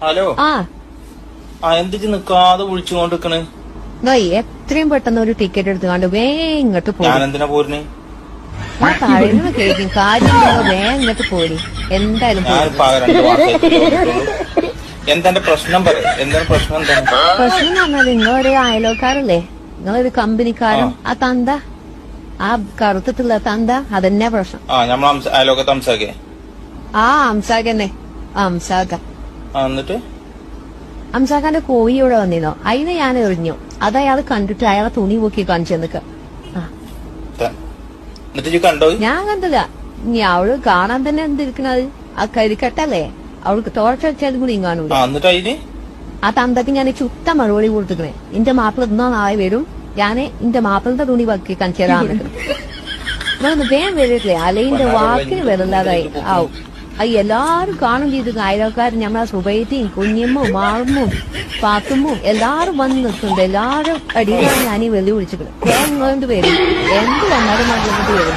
Hello എന്തിച്ച് നിക്കാതെ വിളിച്ചുകൊണ്ടിരിക്കണ്? എത്രയും പെട്ടെന്ന് ഒരു ടിക്കറ്റ് എടുത്തുകൊണ്ട് വേഗം ഇങ്ങോട്ട് പോയി. ഞാൻ എന്തിനാ പോരുന്നേ? കഴിയുന്ന കേൾക്കും കാര്യം വേഗം ഇങ്ങോട്ട് പോയി. എന്തായാലും എന്തെന്റെ പ്രശ്നം പറ. എന്താണ് പ്രശ്നം? എന്താണ് പ്രശ്നം എന്ന് പറഞ്ഞാൽ നിങ്ങളൊരു അയലോക്കാരല്ലേ, നിങ്ങളൊരു കമ്പനിക്കാരൻ. ആ തന്ത, ആ കറുത്തിട്ടുള്ള തന്ത, അതന്നെ പ്രശ്നം. അയലോക്കത്ത് അംസാക്കേ? അംസാക്കന്നെ, അംസാക്ക. എന്നിട്ട് അംസാക്കാന്റെ കോഴി ഇവിടെ വന്നിരുന്നോ, അതിനെ ഞാൻ എറിഞ്ഞു. അതയാൾ കണ്ടിട്ട് അയാളെ തുണി പൊക്കി കാണിച്ചു നിക്ക. ഞാൻ കണ്ടില്ല. ഇനി അവള് കാണാൻ തന്നെ എന്തിരിക്കണത്? ആ കരിക്കട്ടല്ലേ, അവൾക്ക് തോർച്ച വെച്ചാലും കൂടി കാണൂല. ആ തന്തക്ക് ഞാൻ ചുട്ട മറുപടി കൊടുത്തിക്കണേ. എന്റെ മാപ്പിള ഇന്നോ നാളെ വരും, ഞാന് എന്റെ മാപ്പിളന്റെ തുണി പൊക്കി കാണിച്ചേരാൻ വേഗം വരില്ലേ, അലയിന്റെ വാക്കിന് വരില്ലാതായി ആവും. എല്ലാരും കാണും ചെയ്ത് അയൽക്കാരും നമ്മളെ സുബൈറ്റിയും കുഞ്ഞമ്മോ മാറുമ്പോ പാത്തുമ്പോ എല്ലാരും വന്ന് നിൽക്കുന്നുണ്ട്. എല്ലാരും അടിയിലാണ് ഞാനീ വെല്ലു വിളിച്ചിട്ട് വേഗം വരും. എന്ത് വന്നാലും വരും.